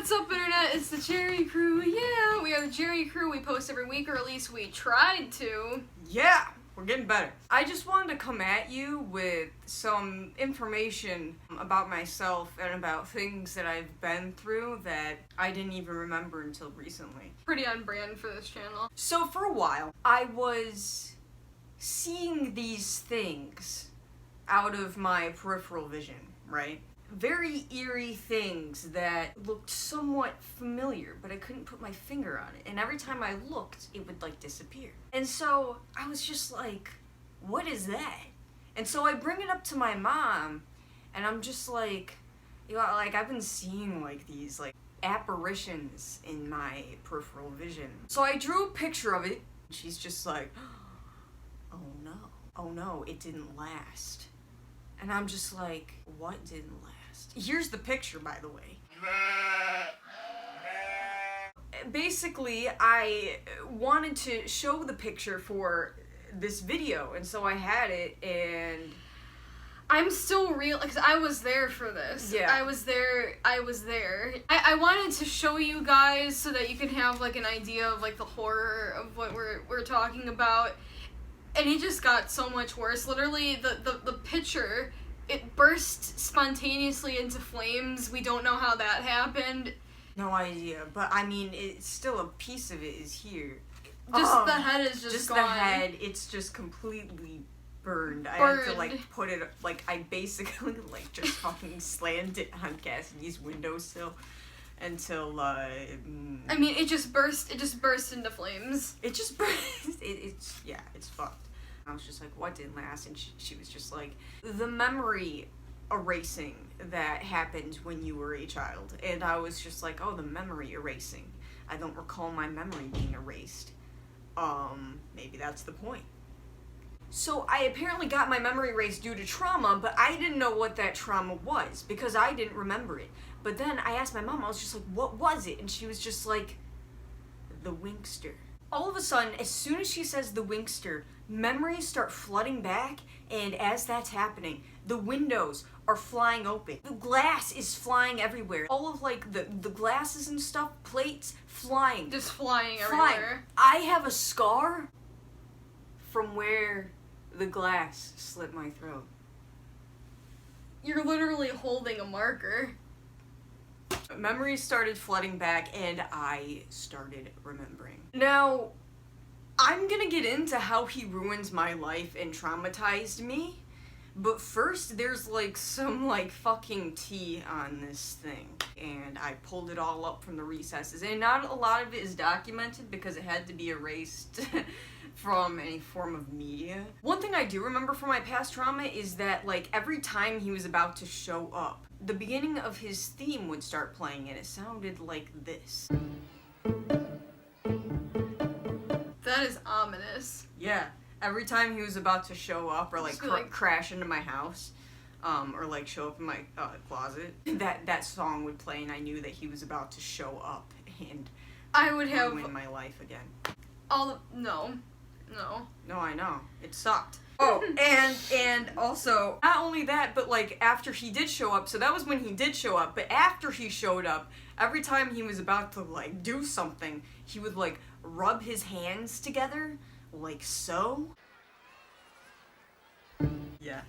What's up, Internet? It's the Jerry Crew. Yeah, we are the Jerry Crew. We post every week, or at least we tried to. Yeah, we're getting better. I just wanted to come at you with some information about myself and about things that I've been through that I didn't even remember until recently. Pretty on brand for this channel. So for a while, I was seeing these things out of my peripheral vision, right? Very eerie things that looked somewhat familiar, but I couldn't put my finger on it. And every time I looked, it would like disappear. And so I was just like, what is that? And so I bring it up to my mom, and I'm just like, you know, like I've been seeing like these like apparitions in my peripheral vision. So I drew a picture of it. She's just like, oh no, it didn't last. And I'm just like, what didn't last? Here's the picture, by the way. Basically, I wanted to show the picture for this video, and so I had it, and I'm still real, because I was there for this. Yeah. I was there. I wanted to show you guys so that you can have, like, an idea of, like, the horror of what we're talking about. And it just got so much worse. Literally, the picture, it burst spontaneously into flames. We don't know how that happened. No idea, but I mean, it's still a piece of it is here. Just the head is just gone. The head, it's just completely burned. I had to, like, put it, like, I basically, like, just fucking slammed it on Cassidy's windowsill until, I mean, it just burst into flames. It just burst, it's fucked. I was just like, what didn't last? And she was just like, the memory erasing that happened when you were a child. And I was just like, oh, the memory erasing. I don't recall my memory being erased. Maybe that's the point. So I apparently got my memory erased due to trauma, but I didn't know what that trauma was because I didn't remember it. But then I asked my mom, I was just like, what was it? And she was just like, the Winkster. All of a sudden, as soon as she says the Winkster, memories start flooding back, and as that's happening, the windows are flying open. The glass is flying everywhere. All of, like, the glasses and stuff, plates, flying. Just flying everywhere. I have a scar from where the glass slit my throat. You're literally holding a marker. Memories started flooding back, and I started remembering. Now, I'm gonna get into how he ruins my life and traumatized me, but first there's like some like fucking tea on this thing, and I pulled it all up from the recesses, and not a lot of it is documented because it had to be erased from any form of media. One thing I do remember from my past trauma is that, like, every time he was about to show up, the beginning of his theme would start playing, and it sounded like this. That is ominous. Yeah, every time he was about to show up or like, crash into my house, or like show up in my closet, that song would play, and I knew that he was about to show up and I would have ruin my life again. No, I know. It sucked. Oh, and also, not only that, but like after he did show up, so that was when he did show up, but after he showed up, every time he was about to like do something, he would like rub his hands together, like so. Yeah.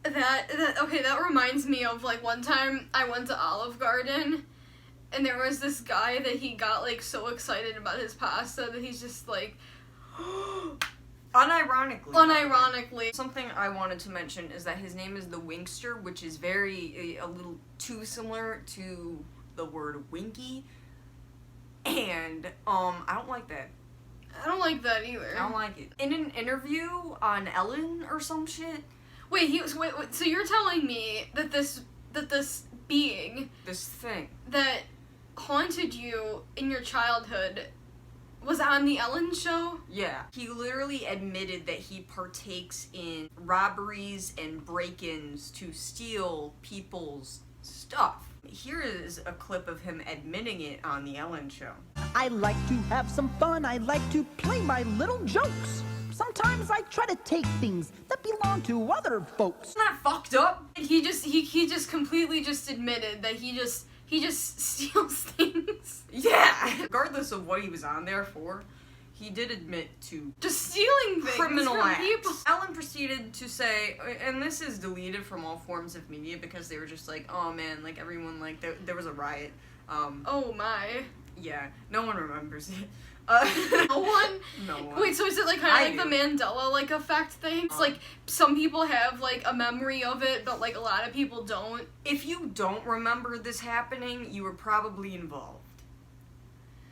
That reminds me of like one time I went to Olive Garden, and there was this guy that he got like so excited about his pasta that he's just like Unironically. Something I wanted to mention is that his name is the Winkster, which is a little too similar to the word winky. And, I don't like that. I don't like that either. I don't like it. In an interview on Ellen or some shit. Wait, so you're telling me that this being... This thing. That haunted you in your childhood was on the Ellen show? Yeah. He literally admitted that he partakes in robberies and break-ins to steal people's stuff. Here is a clip of him admitting it on the Ellen show. I like to have some fun. I like to play my little jokes. Sometimes I try to take things that belong to other folks. Isn't that fucked up? He just completely just admitted that he just steals regardless of what he was on there for, he did admit to just stealing things criminal from acts. people. Ellen proceeded to say, and this is deleted from all forms of media because they were just like, oh man, like everyone, like there was a riot. Oh my. Yeah, no one remembers it. No one? No one. Wait, so is it like kind of like the Mandela like effect thing? It's like some people have like a memory of it, but like a lot of people don't. If you don't remember this happening, you were probably involved.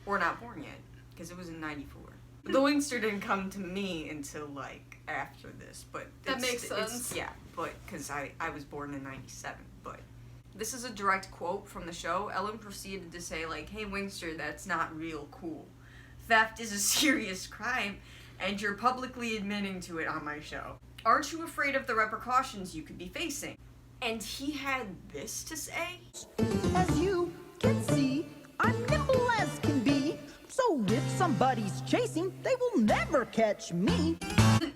Or not born yet, because it was in 94. The Winkster didn't come to me until like after this, but that makes sense. Yeah, but because I was born in 97, but this is a direct quote from the show. Ellen proceeded to say like, hey Winkster, that's not real cool. Theft is a serious crime, and you're publicly admitting to it on my show. Aren't you afraid of the repercussions you could be facing? And he had this to say. As you can see, I'm nimble as can be. So if somebody's chasing, they will never catch me.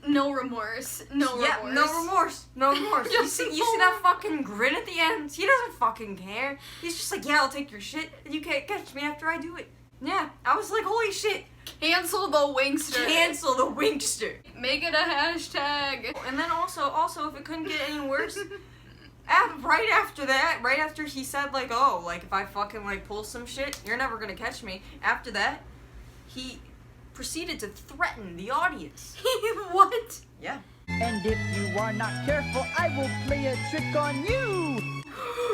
No remorse. No Yeah, remorse. no remorse. No remorse. you Just see that fucking grin at the end? He doesn't fucking care. He's just like, yeah, I'll take your shit, and you can't catch me after I do it. Yeah, I was like, holy shit. Cancel the Winkster. Cancel the Winkster. Make it a hashtag. And then also, if it couldn't get any worse, right after he said, like, oh, like, if I fucking, like, pull some shit, you're never gonna catch me. After that, he proceeded to threaten the audience. What? Yeah. And if you are not careful, I will play a trick on you.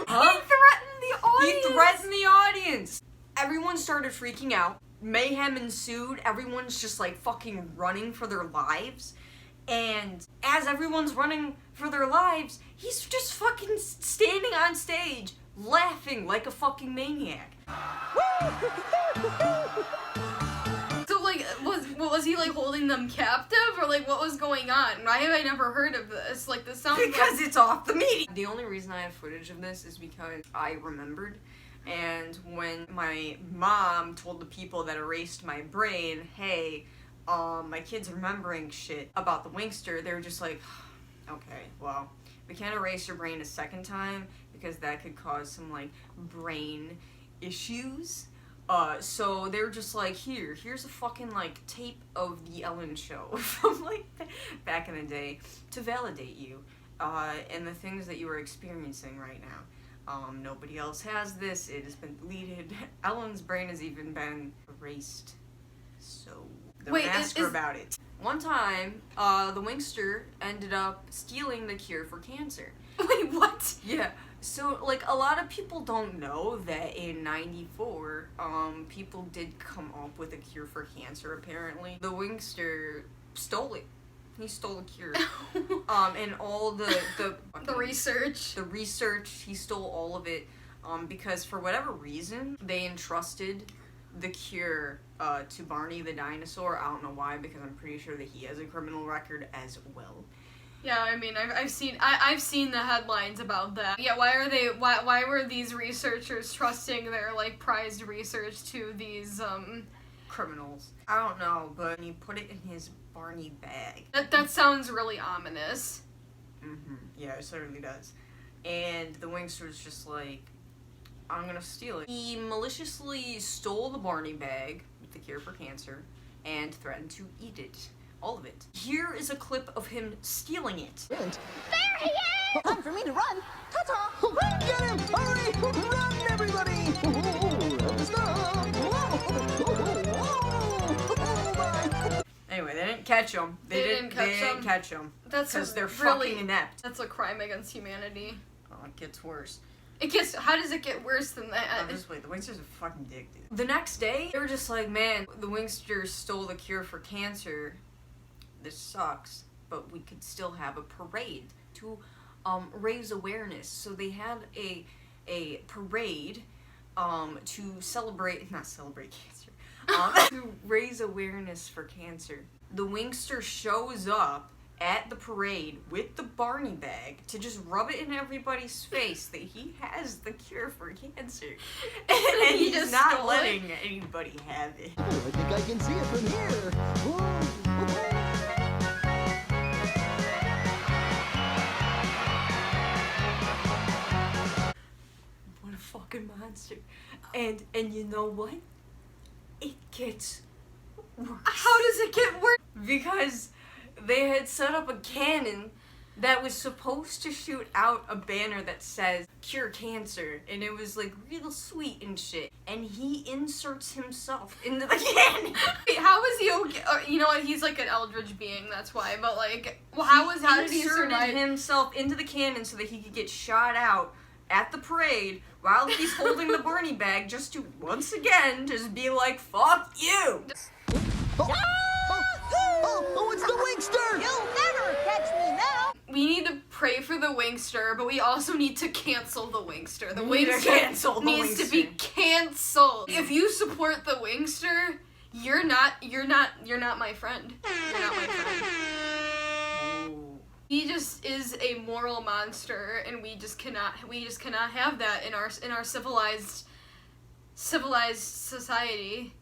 Huh? He threatened the audience. He threatened the audience. Everyone started freaking out. Mayhem ensued. Everyone's just like fucking running for their lives. And as everyone's running for their lives, he's just fucking standing on stage, laughing like a fucking maniac. So like, was he like holding them captive, or like what was going on? Why have I never heard of this? Like this sounds Because it's off the media. The only reason I have footage of this is because I remembered. And when my mom told the people that erased my brain, hey, my kid's remembering shit about the Winkster, they were just like, okay, well, we can't erase your brain a second time because that could cause some, like, brain issues. So they were just like, here's a fucking, like, tape of the Ellen show from, like, back in the day to validate you, and the things that you are experiencing right now. Nobody else has this. It has been deleted. Ellen's brain has even been erased. So, don't ask her about it. One time, the Winkster ended up stealing the cure for cancer. Wait, what? Yeah. So, like, a lot of people don't know that in 94, people did come up with a cure for cancer, apparently. The Winkster stole it. He stole the cure. And all the research. The research, he stole all of it. Because for whatever reason, they entrusted the cure to Barney the dinosaur. I don't know why, because I'm pretty sure that he has a criminal record as well. Yeah, I mean, I've seen the headlines about that. Yeah, why were these researchers trusting their like prized research to these criminals? I don't know, but he put it in his Barney bag. That sounds really ominous. Yeah, it certainly does. And the Winkster was just like, I'm gonna steal it. He maliciously stole the Barney bag with the cure for cancer and threatened to eat it. All of it. Here is a clip of him stealing it. There he is! Time for me to run. Ta-ta! Run, get him! Hurry! Run, everybody! Let's go! Anyway, they didn't catch him. They didn't catch him. That's because they're really fucking inept. That's a crime against humanity. Oh, it gets worse. How does it get worse than that? Oh, just wait, the Winkster's a fucking dick, dude. The next day, they were just like, man, the Winkster stole the cure for cancer. This sucks, but we could still have a parade to raise awareness. So they had a parade to not celebrate cancer, to raise awareness for cancer. The Winkster shows up at the parade with the Barney bag to just rub it in everybody's face that he has the cure for cancer. And He he's just not stole letting anybody have it. Oh, I think I can see it from here. What a fucking monster. And you know what? it gets worse. How does it get worse? Because they had set up a cannon that was supposed to shoot out a banner that says cure cancer, and it was like real sweet and shit, and he inserts himself into the cannon. Wait, how is he okay? You know what, he's like an eldritch being, that's why, but like, well, how did he inserted survive? himself into the cannon so that he could get shot out at the parade while he's holding the Barney bag, just to once again just be like, fuck you. Oh, it's the Winkster! You'll never catch me now! We need to pray for the Winkster, but we also need to cancel the Winkster. The We need to Winkster cancel the needs to be Winkster. canceled. If you support the Winkster, you're not my friend. You're not my friend. Ooh. He just is a moral monster, and we just cannot have that in our civilized society.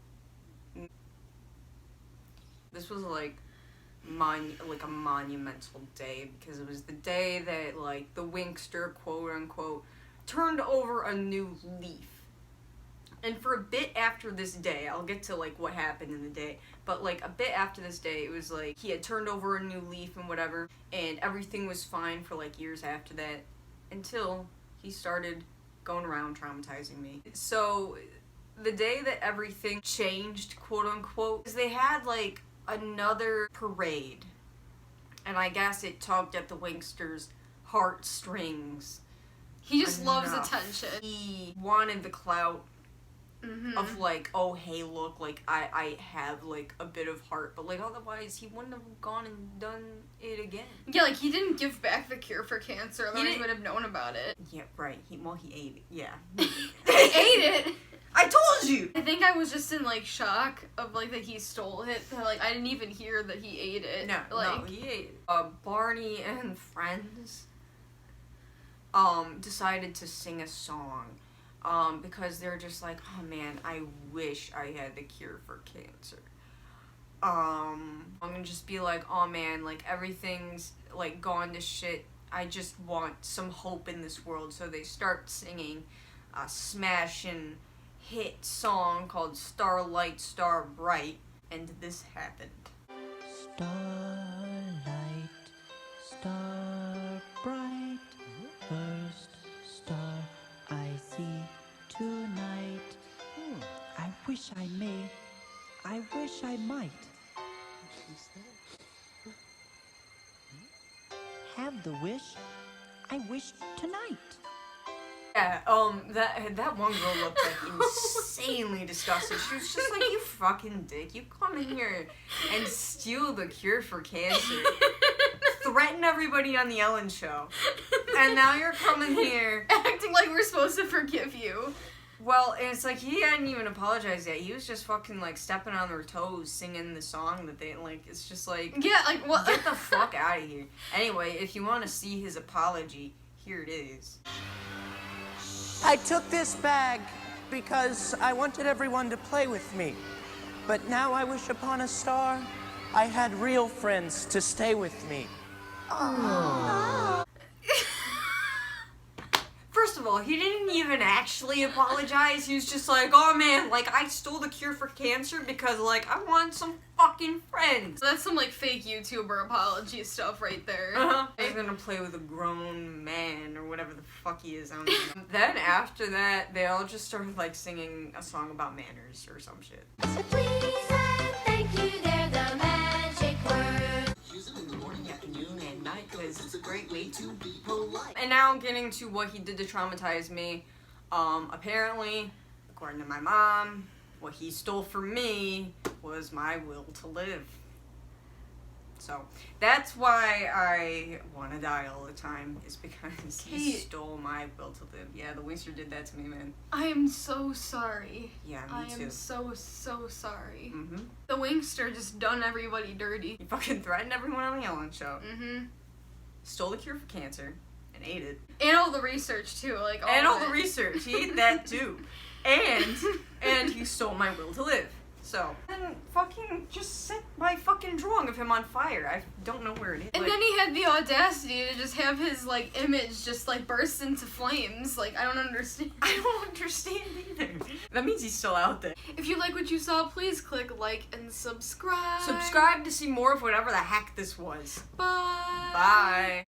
This was like a monumental day, because it was the day that like the Winkster, quote unquote, turned over a new leaf. And for a bit after this day, I'll get to like what happened in the day, but like a bit after this day, it was like he had turned over a new leaf and whatever, and everything was fine for like years after that, until he started going around traumatizing me. So the day that everything changed, quote unquote, is they had like another parade, and I guess it tugged at the Winkster's heartstrings. He just loves enough. attention. He wanted the clout Mm-hmm. of like, oh hey, look, like I have like a bit of heart, but like otherwise he wouldn't have gone and done it again. Yeah, like he didn't give back the cure for cancer, otherwise he didn't- would have known about it. Yeah, right. He ate it. Yeah. He ate it! I told you. I think I was just in like shock of like that he stole it. That, like I didn't even hear that he ate it. No, like, he ate it. Barney and friends decided to sing a song. Because they're just like, oh man, I wish I had the cure for cancer. I'm gonna just be like, oh man, like everything's like gone to shit. I just want some hope in this world. So they start singing a smashing hit song called Starlight, Star Bright, and this happened. Starlight, star bright, first star I see tonight. I wish I may, I wish I might have the wish I wish tonight. Yeah, that one girl looked like insanely disgusted. She was just like, you fucking dick, you come in here and steal the cure for cancer, threaten everybody on the Ellen show, and now you're coming here acting like we're supposed to forgive you. Well, and it's like he hadn't even apologized yet. He was just fucking like stepping on their toes, singing the song that they like. It's just like, Yeah, like what? get the fuck out of here. Anyway, if you want to see his apology, here it is. I took this bag because I wanted everyone to play with me. But now I wish upon a star I had real friends to stay with me. First of all, he didn't even actually apologize. He was just like, oh man, like I stole the cure for cancer because like I want some fucking friends. That's some like fake YouTuber apology stuff right there. He's gonna play with a grown man or whatever the fuck he is. I don't know. Then after that, they all just started like singing a song about manners or some shit. So please and thank you, they're the magic words. Use it in the morning, afternoon, and night because it's a great way to be polite. And now I'm getting to what he did to traumatize me. Apparently, according to my mom, what he stole from me was my will to live. So that's why I want to die all the time, is because he Kate. stole my will to live. Yeah, the Winkster did that to me, man. I am so sorry. Yeah, me I too. am so sorry. Mm-hmm. The Winkster just done everybody dirty. He fucking threatened everyone on the Ellen show. Mm-hmm. Stole the cure for cancer and ate it. And all the research too, like all And of all the it. research. He ate that too. And he stole my will to live. So, then fucking just set my fucking drawing of him on fire. I don't know where it is. And then he had the audacity to just have his, like, image just, like, burst into flames. Like, I don't understand. I don't understand either. That means he's still out there. If you like what you saw, please click like and subscribe. Subscribe to see more of whatever the heck this was. Bye. Bye.